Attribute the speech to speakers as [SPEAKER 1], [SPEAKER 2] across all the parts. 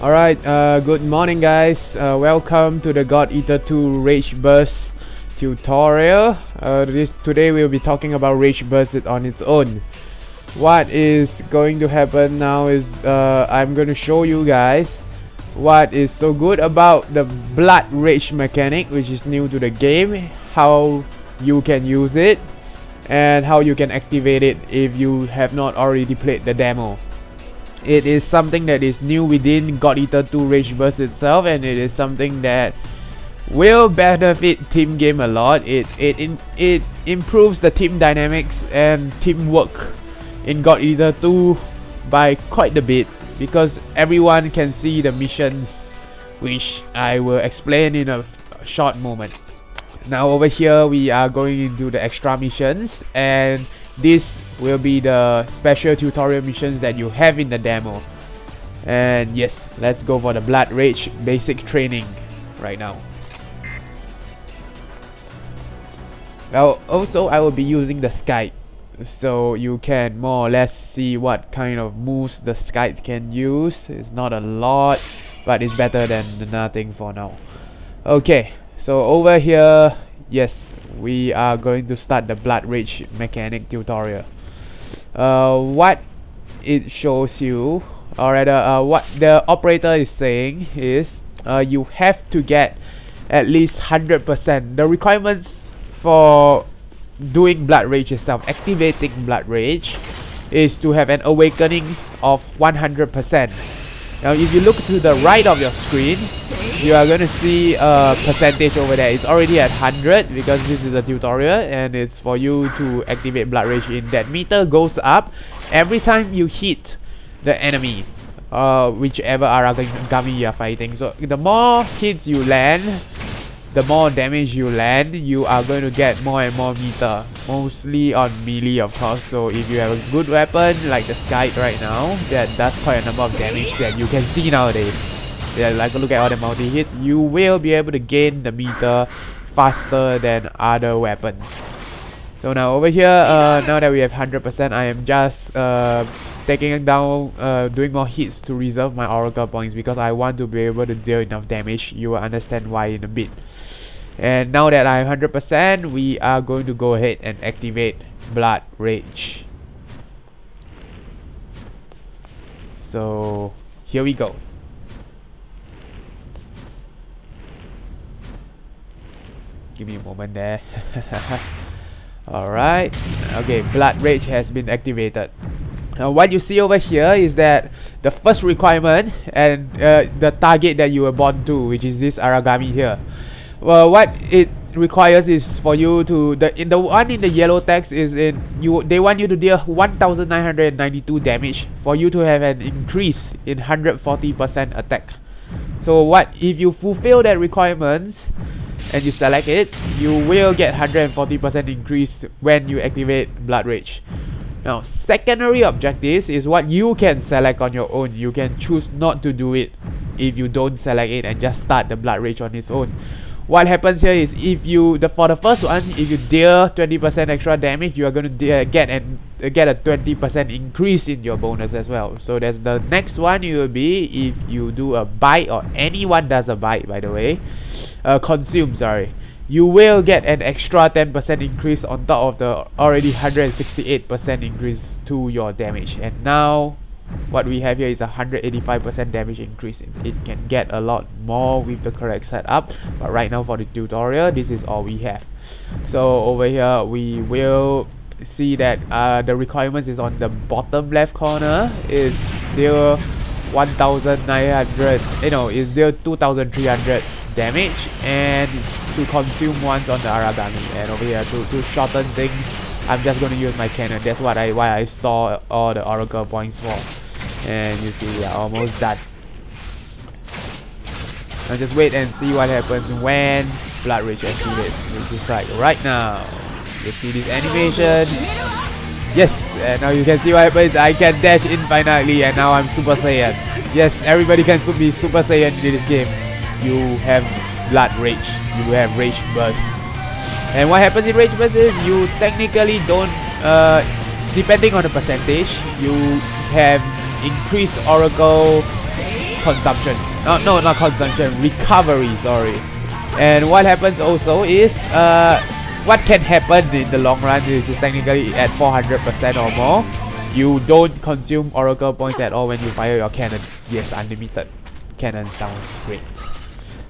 [SPEAKER 1] Alright, good morning guys. Welcome to the God Eater 2 Rage Burst tutorial. Today we'll be talking about Rage Burst on its own. What is going to happen now is I'm going to show you guys what is so good about the Blood Rage mechanic, which is new to the game, how you can use it, and how you can activate it if you have not already played the demo. It is something that is new within God Eater 2 Rage Burst itself, and it is something that will benefit team game a lot. It improves the team dynamics and teamwork in God Eater 2 by quite a bit, because everyone can see the missions, which I will explain in a short moment. Now over here we are going into the extra missions, and this will be the special tutorial missions that you have in the demo. And yes, let's go for the Blood Rage basic training right now. Now also I will be using the Scythe, so you can more or less see what kind of moves the Scythe can use. It's not a lot, but it's better than nothing for now. Okay, so over here, yes, we are going to start the Blood Rage mechanic tutorial. What it shows you, or rather what the operator is saying is you have to get at least 100%. The requirements for doing Blood Rage itself, activating Blood Rage, is to have an awakening of 100%. Now if you look to the right of your screen, you are going to see a percentage over there. It's already at 100 because this is a tutorial, and it's for you to activate Blood Rage in. That meter goes up every time you hit the enemy, whichever Aragami you are fighting. So the more hits you land, the more damage you land, you are going to get more and more meter, mostly on melee of course. So if you have a good weapon like the Scythe right now, that does quite a number of damage that you can see nowadays. Yeah, like look at all the multi-hits, you will be able to gain the meter faster than other weapons. So now over here, now that we have 100%, I am just taking down, doing more hits to reserve my Oracle points, because I want to be able to deal enough damage. You will understand why in a bit. And now that I have 100%, we are going to go ahead and activate Blood Rage. So here we go. Give me a moment there. Alright, okay, Blood Rage has been activated. Now what you see over here is that the first requirement and the target that you were born to, which is this Aragami here. Well, what it requires is for you to, the one in the yellow text is they want you to deal 1992 damage for you to have an increase in 140% attack. So what if you fulfill that requirement and you select it, you will get 140% increase when you activate Blood Rage. Now secondary objectives is what you can select on your own. You can choose not to do it if you don't select it and just start the Blood Rage on its own. What happens here is, if you for the first one, if you deal 20% extra damage, you are going to get a 20% increase in your bonus as well. So that's the next one. You will be, if you do a bite, or anyone does a bite by the way, consume, sorry, you will get an extra 10% increase on top of the already 168% increase to your damage. And now what we have here is a 185% damage increase. It can get a lot more with the correct setup, but right now for the tutorial, this is all we have. So over here we will see that the requirements is on the bottom left corner. Is still 1900, is still 2300 damage, and to consume once on the Aragami. And over here to shorten things, I'm just going to use my cannon. That's why I store all the Oracle points for. And you see we are almost done. Now just wait and see what happens when Blood Rage activates, which is like right now. You see this animation. Yes, and now you can see what happens. I can dash infinitely, and now I'm Super Saiyan. Yes, everybody can be Super Saiyan in this game. You have Blood Rage. You have Rage Burst. And what happens in Rage Burst is you technically don't, depending on the percentage, you have increased Oracle consumption. No, not consumption, recovery, sorry. And what happens also is, what can happen in the long run is technically at 400% or more, you don't consume oracle points at all when you fire your cannon. Yes, unlimited cannon sounds great.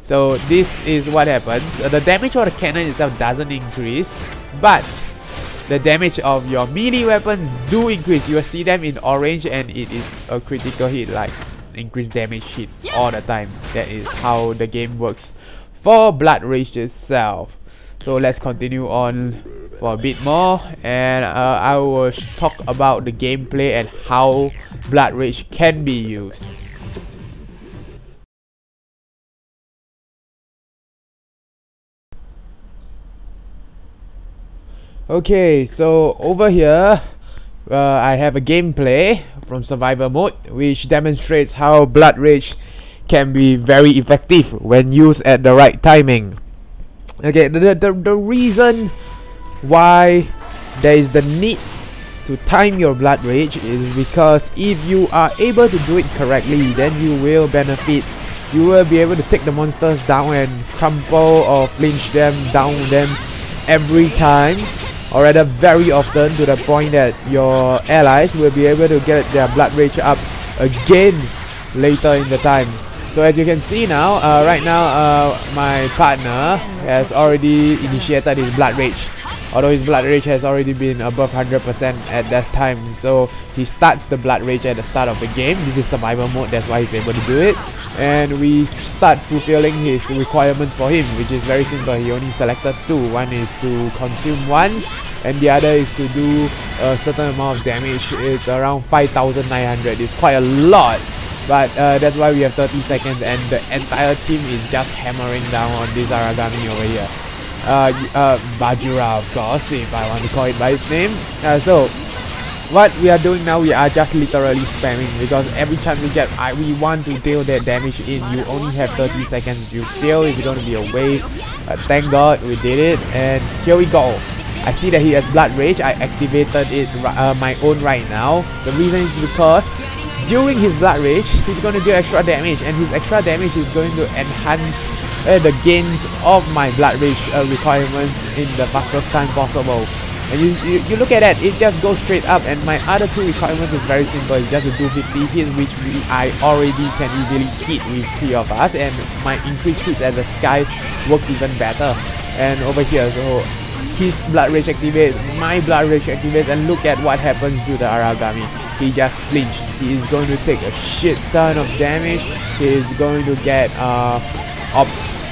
[SPEAKER 1] So this is what happens. The damage of the cannon itself doesn't increase, but the damage of your melee weapons do increase. You will see them in orange and it is a critical hit, like increased damage hit all the time. That is how the game works for Blood Rage itself. So let's continue on for a bit more, and I will talk about the gameplay and how Blood Rage can be used. Okay, so over here I have a gameplay from survivor mode which demonstrates how Blood Rage can be very effective when used at the right timing. Okay, the reason why there is the need to time your Blood Rage is because if you are able to do it correctly, then you will benefit. You will be able to take the monsters down and crumple or flinch them, down them every time, or rather very often, to the point that your allies will be able to get their Blood Rage up again later in the time. So as you can see now, right now my partner has already initiated his Blood Rage, although his Blood Rage has already been above 100% at that time. So he starts the Blood Rage at the start of the game. This is survival mode, that's why he's able to do it. And we start fulfilling his requirements for him, which is very simple. He only selected two. One is to consume one, and the other is to do a certain amount of damage. It's around 5,900. It's quite a lot, but that's why we have 30 seconds, and the entire team is just hammering down on this Aragami over here. Bajura, of course, if I want to call it by its name. So what we are doing now, we are just literally spamming, because every chance we get, we want to deal that damage in. You only have 30 seconds. You fail, it's going to be a waste. Thank God we did it, and here we go. I see that he has Blood Rage. I activated it my own right now. The reason is because during his Blood Rage, he's going to do extra damage, and his extra damage is going to enhance the gains of my Blood Rage requirements in the fastest time possible. And you look at that, it just goes straight up, and my other two requirements is very simple. It's just a 250 hit, which I already can easily hit with 3 of us, and my increased hits at the Scythe works even better. And over here, so his Blood Rage activates, my Blood Rage activates, and look at what happens to the Aragami. He just flinched. He is going to take a shit ton of damage. He is going to get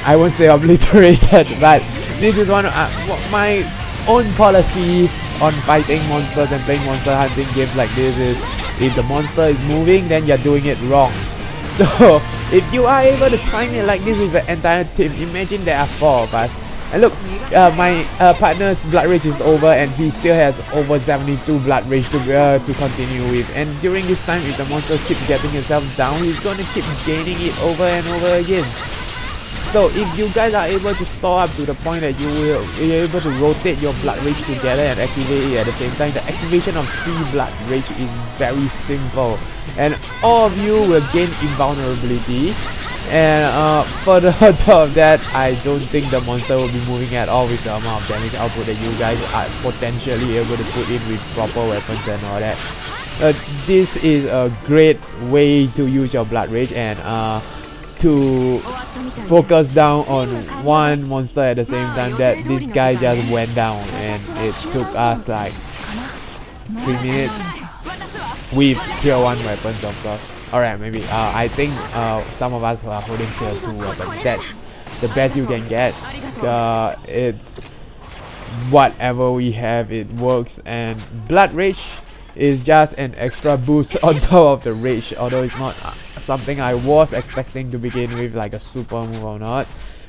[SPEAKER 1] I won't say obliterated, but this is one of my own policy on fighting monsters and playing monster hunting games like this is, if the monster is moving, then you're doing it wrong. So if you are able to time it like this with the entire team, imagine there are 4 of us. And look, my partner's Blood Rage is over, and he still has over 72 Blood Rage to continue with. And during this time, if the monster keeps getting himself down, he's gonna keep gaining it over and over again. So if you guys are able to store up to the point that you will be able to rotate your Blood Rage together and activate it at the same time, the activation of 3 Blood Rage is very simple, and all of you will gain Invulnerability. And further on top of that, I don't think the monster will be moving at all with the amount of damage output that you guys are potentially able to put in with proper weapons and all that. This is a great way to use your Blood Rage and to focus down on one monster at the same time. That this guy just went down, and it took us like 3 minutes with tier 1 weapons, of course. Alright, maybe I think some of us are holding tier 2 weapons. That's the best you can get. It's whatever we have, it works, and Blood Rage is just an extra boost on top of the rage, although it's not something I was expecting to begin with, like a super move or not,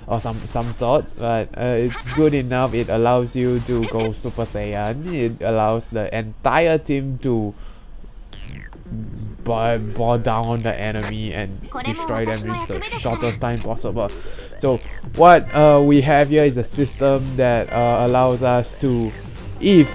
[SPEAKER 1] or some sort, but it's good enough. It allows you to go Super Saiyan. It allows the entire team to bore down on the enemy and destroy them in the shortest time possible. So what we have here is a system that allows us to, if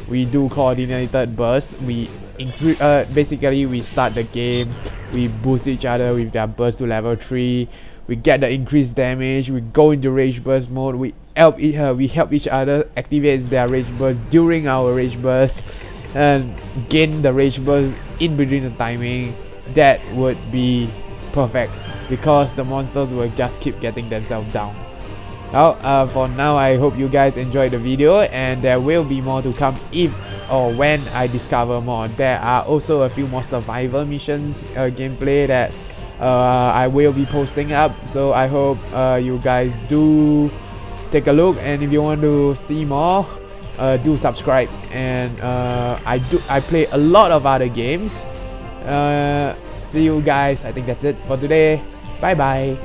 [SPEAKER 1] we do coordinated bursts, we basically we start the game, we boost each other with their burst to level 3, we get the increased damage, we go into rage burst mode, we help each other activate their rage burst during our rage burst, and gain the rage burst in between the timing. That would be perfect, because the monsters will just keep getting themselves down. Well, for now, I hope you guys enjoyed the video, and there will be more to come if or when I discover more. There are also a few more survival missions gameplay that I will be posting up, so I hope you guys do take a look, and if you want to see more, do subscribe. And I play a lot of other games. See you guys. I think that's it for today. Bye bye.